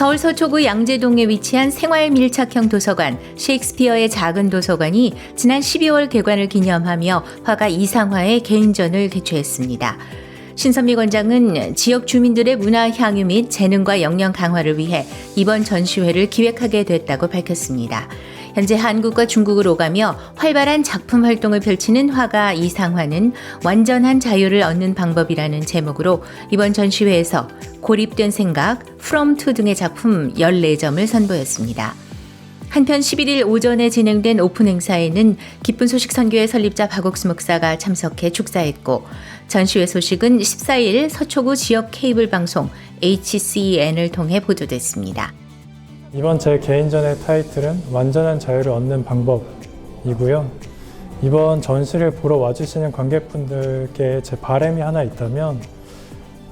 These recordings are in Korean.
서울 서초구 양재동에 위치한 생활 밀착형 도서관 셰익스피어의 작은 도서관이 지난 12월 개관을 기념하며 화가 이상화의 개인전을 개최했습니다. 신선미 관장은 지역 주민들의 문화 향유 및 재능과 역량 강화를 위해 이번 전시회를 기획하게 됐다고 밝혔습니다. 현재 한국과 중국을 오가며 활발한 작품 활동을 펼치는 화가 이상화는 완전한 자유를 얻는 방법이라는 제목으로 이번 전시회에서 고립된 생각, From To 등의 작품 14점을 선보였습니다. 한편 11일 오전에 진행된 오픈 행사에는 기쁜 소식 선교회 설립자 박옥수 목사가 참석해 축사했고 전시회 소식은 14일 서초구 지역 케이블 방송 HCN을 통해 보도됐습니다. 이번 제 개인전의 타이틀은 완전한 자유를 얻는 방법이고요. 이번 전시를 보러 와주시는 관객분들께 제 바람이 하나 있다면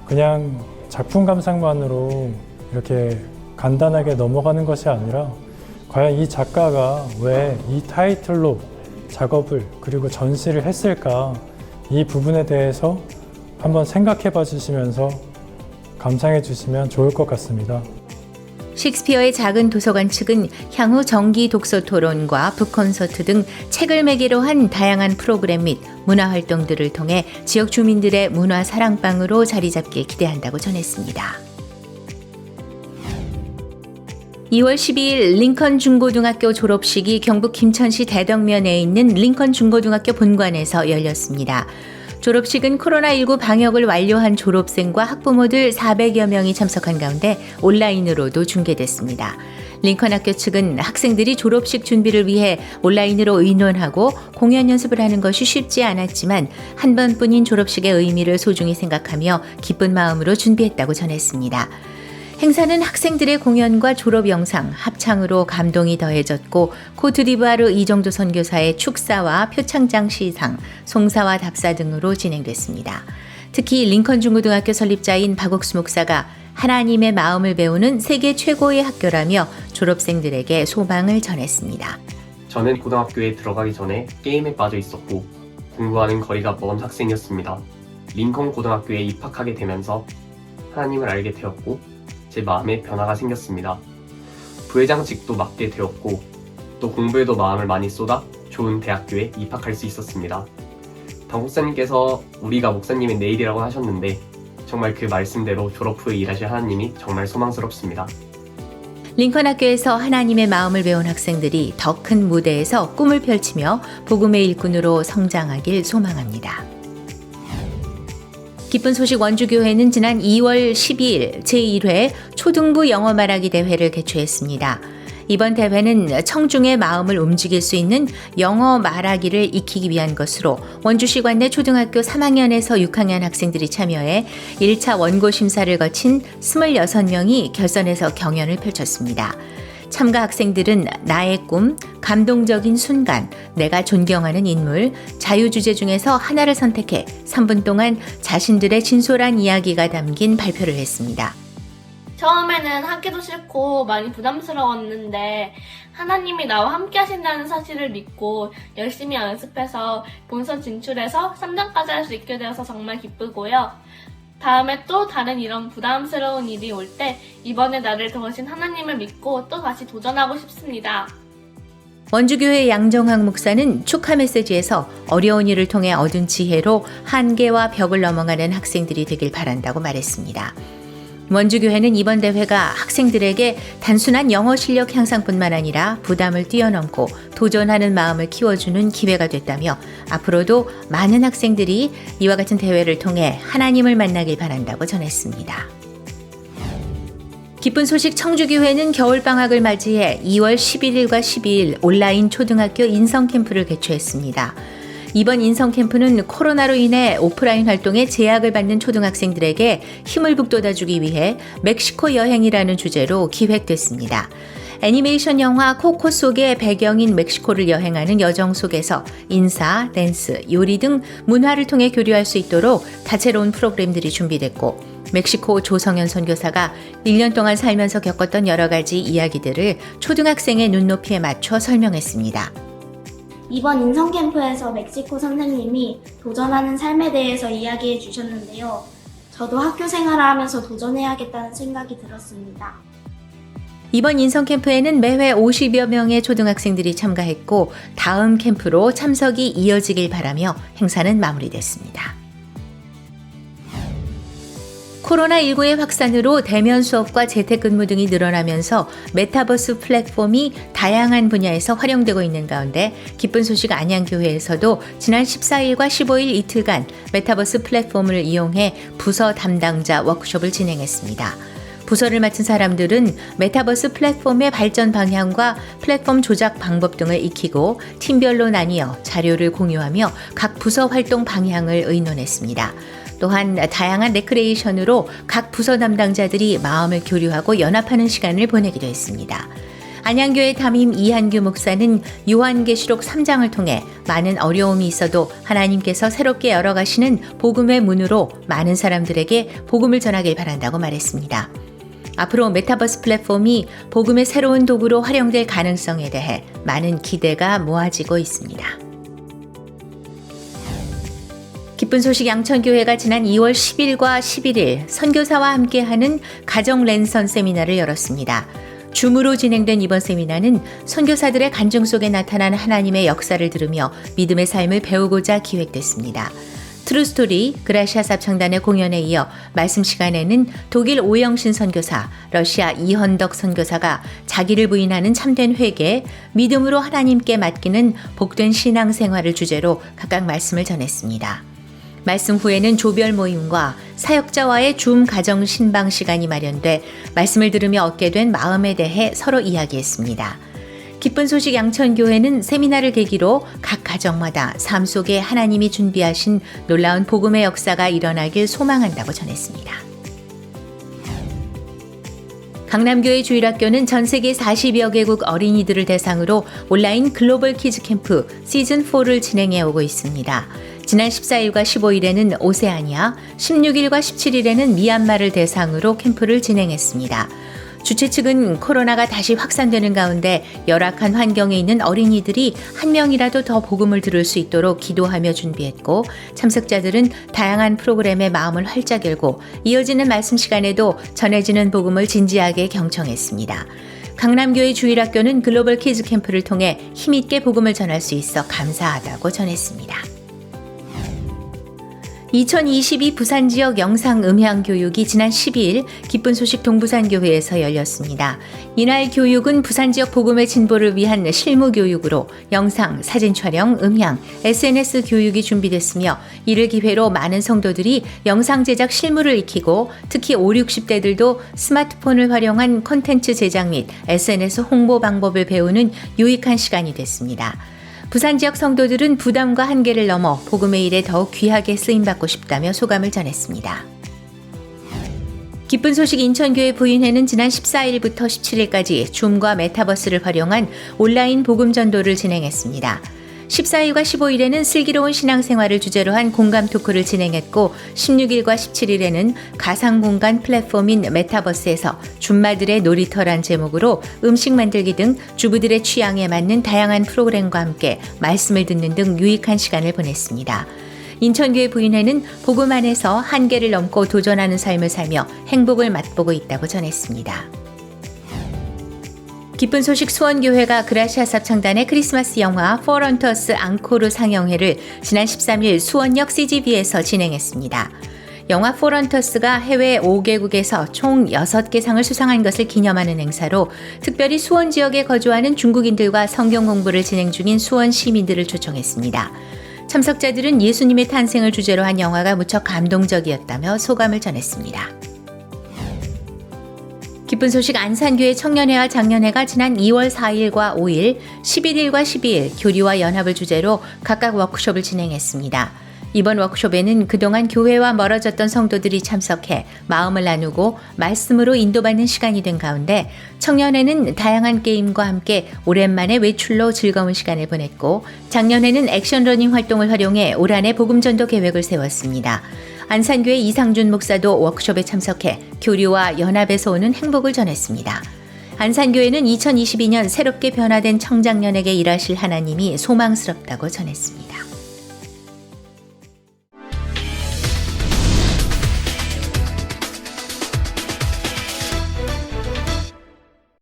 그냥 작품 감상만으로 이렇게 간단하게 넘어가는 것이 아니라 과연 이 작가가 왜 이 타이틀로 작업을 그리고 전시를 했을까, 이 부분에 대해서 한번 생각해 봐 주시면서 감상해 주시면 좋을 것 같습니다. 셰익스피어의 작은 도서관 측은 향후 정기 독서 토론과 북콘서트 등 책을 매개로 한 다양한 프로그램 및 문화 활동들을 통해 지역 주민들의 문화 사랑방으로 자리 잡길 기대한다고 전했습니다. 2월 12일 링컨 중고등학교 졸업식이 경북 김천시 대덕면에 있는 링컨 중고등학교 본관에서 열렸습니다. 졸업식은 코로나19 방역을 완료한 졸업생과 학부모들 400여 명이 참석한 가운데 온라인으로도 중계됐습니다. 링컨 학교 측은 학생들이 졸업식 준비를 위해 온라인으로 의논하고 공연 연습을 하는 것이 쉽지 않았지만 한 번뿐인 졸업식의 의미를 소중히 생각하며 기쁜 마음으로 준비했다고 전했습니다. 행사는 학생들의 공연과 졸업 영상, 합창으로 감동이 더해졌고 코트디부아르 이정도 선교사의 축사와 표창장 시상, 송사와 답사 등으로 진행됐습니다. 특히 링컨 중고등학교 설립자인 박옥수 목사가 하나님의 마음을 배우는 세계 최고의 학교라며 졸업생들에게 소망을 전했습니다. 저는 고등학교에 들어가기 전에 게임에 빠져 있었고 공부하는 거리가 먼 학생이었습니다. 링컨 고등학교에 입학하게 되면서 하나님을 알게 되었고 제 마음에 변화가 생겼습니다. 부회장직도 맡게 되었고 또 공부에도 마음을 많이 쏟아 좋은 대학교에 입학할 수 있었습니다. 박 목사님께서 우리가 목사님의 내일이라고 하셨는데 정말 그 말씀대로 졸업 후에 일하실 하나님이 정말 소망스럽습니다. 링컨 학교에서 하나님의 마음을 배운 학생들이 더 큰 무대에서 꿈을 펼치며 복음의 일꾼으로 성장하길 소망합니다. 기쁜 소식 원주교회는 지난 2월 12일 제1회 초등부 영어 말하기 대회를 개최했습니다. 이번 대회는 청중의 마음을 움직일 수 있는 영어 말하기를 익히기 위한 것으로 원주시 관내 초등학교 3학년에서 6학년 학생들이 참여해 1차 원고 심사를 거친 26명이 결선에서 경연을 펼쳤습니다. 참가 학생들은 나의 꿈, 감동적인 순간, 내가 존경하는 인물, 자유주제 중에서 하나를 선택해 3분 동안 자신들의 진솔한 이야기가 담긴 발표를 했습니다. 처음에는 하기도 싫고 많이 부담스러웠는데 하나님이 나와 함께 하신다는 사실을 믿고 열심히 연습해서 본선 진출해서 3장까지 할 수 있게 되어서 정말 기쁘고요. 다음에 또 다른 이런 부담스러운 일이 올 때 이번에 나를 도우신 하나님을 믿고 또 다시 도전하고 싶습니다. 원주교회 양정학 목사는 축하 메시지에서 어려운 일을 통해 얻은 지혜로 한계와 벽을 넘어가는 학생들이 되길 바란다고 말했습니다. 원주교회는 이번 대회가 학생들에게 단순한 영어 실력 향상뿐만 아니라 부담을 뛰어넘고 도전하는 마음을 키워주는 기회가 됐다며 앞으로도 많은 학생들이 이와 같은 대회를 통해 하나님을 만나길 바란다고 전했습니다. 기쁜 소식 청주교회는 겨울방학을 맞이해 2월 11일과 12일 온라인 초등학교 인성캠프를 개최했습니다. 이번 인성캠프는 코로나로 인해 오프라인 활동에 제약을 받는 초등학생들에게 힘을 북돋아주기 위해 멕시코 여행이라는 주제로 기획됐습니다. 애니메이션 영화 코코 속의 배경인 멕시코를 여행하는 여정 속에서 인사, 댄스, 요리 등 문화를 통해 교류할 수 있도록 다채로운 프로그램들이 준비됐고 멕시코 조성현 선교사가 1년 동안 살면서 겪었던 여러 가지 이야기들을 초등학생의 눈높이에 맞춰 설명했습니다. 이번 인성캠프에서 멕시코 선생님이 도전하는 삶에 대해서 이야기해 주셨는데요. 저도 학교 생활을 하면서 도전해야겠다는 생각이 들었습니다. 이번 인성 캠프에는 매회 50여 명의 초등학생들이 참가했고 다음 캠프로 참석이 이어지길 바라며 행사는 마무리됐습니다. 코로나19의 확산으로 대면 수업과 재택근무 등이 늘어나면서 메타버스 플랫폼이 다양한 분야에서 활용되고 있는 가운데 기쁜 소식 안양교회에서도 지난 14일과 15일 이틀간 메타버스 플랫폼을 이용해 부서 담당자 워크숍을 진행했습니다. 부서를 맡은 사람들은 메타버스 플랫폼의 발전 방향과 플랫폼 조작 방법 등을 익히고 팀별로 나뉘어 자료를 공유하며 각 부서 활동 방향을 의논했습니다. 또한 다양한 레크레이션으로 각 부서 담당자들이 마음을 교류하고 연합하는 시간을 보내기도 했습니다. 안양교회 담임 이한규 목사는 요한계시록 3장을 통해 많은 어려움이 있어도 하나님께서 새롭게 열어가시는 복음의 문으로 많은 사람들에게 복음을 전하길 바란다고 말했습니다. 앞으로 메타버스 플랫폼이 복음의 새로운 도구로 활용될 가능성에 대해 많은 기대가 모아지고 있습니다. 기쁜 소식 양천교회가 지난 2월 10일과 11일 선교사와 함께하는 가정 랜선 세미나를 열었습니다. 줌으로 진행된 이번 세미나는 선교사들의 간증 속에 나타난 하나님의 역사를 들으며 믿음의 삶을 배우고자 기획됐습니다. 트루스토리 그라시아 합창단의 공연에 이어 말씀 시간에는 독일 오영신 선교사, 러시아 이헌덕 선교사가 자기를 부인하는 참된 회개, 믿음으로 하나님께 맡기는 복된 신앙생활을 주제로 각각 말씀을 전했습니다. 말씀 후에는 조별 모임과 사역자와의 줌 가정 신방 시간이 마련돼 말씀을 들으며 얻게 된 마음에 대해 서로 이야기했습니다. 기쁜 소식 양천교회는 세미나를 계기로 각 가정마다 삶 속에 하나님이 준비하신 놀라운 복음의 역사가 일어나길 소망한다고 전했습니다. 강남교회 주일학교는 전 세계 40여 개국 어린이들을 대상으로 온라인 글로벌 키즈 캠프 시즌4를 진행해 오고 있습니다. 지난 14일과 15일에는 오세아니아, 16일과 17일에는 미얀마를 대상으로 캠프를 진행했습니다. 주최 측은 코로나가 다시 확산되는 가운데 열악한 환경에 있는 어린이들이 한 명이라도 더 복음을 들을 수 있도록 기도하며 준비했고 참석자들은 다양한 프로그램에 마음을 활짝 열고 이어지는 말씀 시간에도 전해지는 복음을 진지하게 경청했습니다. 강남교회 주일학교는 글로벌 키즈 캠프를 통해 힘있게 복음을 전할 수 있어 감사하다고 전했습니다. 2022 부산 지역 영상 음향 교육이 지난 12일 기쁜 소식 동부산교회에서 열렸습니다. 이날 교육은 부산 지역 복음의 진보를 위한 실무 교육으로 영상, 사진 촬영, 음향, SNS 교육이 준비됐으며 이를 기회로 많은 성도들이 영상 제작 실무를 익히고 특히 5, 60대들도 스마트폰을 활용한 콘텐츠 제작 및 SNS 홍보 방법을 배우는 유익한 시간이 됐습니다. 부산 지역 성도들은 부담과 한계를 넘어 복음의 일에 더욱 귀하게 쓰임받고 싶다며 소감을 전했습니다. 기쁜 소식 인천교회 부인회는 지난 14일부터 17일까지 줌과 메타버스를 활용한 온라인 복음 전도를 진행했습니다. 14일과 15일에는 슬기로운 신앙생활을 주제로 한 공감 토크를 진행했고 16일과 17일에는 가상공간 플랫폼인 메타버스에서 줌마들의 놀이터란 제목으로 음식 만들기 등 주부들의 취향에 맞는 다양한 프로그램과 함께 말씀을 듣는 등 유익한 시간을 보냈습니다. 인천교회 부인회는 복음 안에서 한계를 넘고 도전하는 삶을 살며 행복을 맛보고 있다고 전했습니다. 기쁜 소식 수원교회가 그라시아 합창단의 크리스마스 영화 포런터스 앙코르 상영회를 지난 13일 수원역 CGV에서 진행했습니다. 영화 포런터스가 해외 5개국에서 총 6개 상을 수상한 것을 기념하는 행사로 특별히 수원 지역에 거주하는 중국인들과 성경 공부를 진행 중인 수원 시민들을 초청했습니다. 참석자들은 예수님의 탄생을 주제로 한 영화가 무척 감동적이었다며 소감을 전했습니다. 기쁜 소식 안산교회 청년회와 장년회가 지난 2월 4일과 5일, 11일과 12일 교류와 연합을 주제로 각각 워크숍을 진행했습니다. 이번 워크숍에는 그동안 교회와 멀어졌던 성도들이 참석해 마음을 나누고 말씀으로 인도받는 시간이 된 가운데 청년회는 다양한 게임과 함께 오랜만에 외출로 즐거운 시간을 보냈고 장년회는 액션러닝 활동을 활용해 올 한해 복음전도 계획을 세웠습니다. 안산교회 이상준 목사도 워크숍에 참석해 교류와 연합에서 오는 행복을 전했습니다. 안산교회는 2022년 새롭게 변화된 청장년에게 일하실 하나님이 소망스럽다고 전했습니다.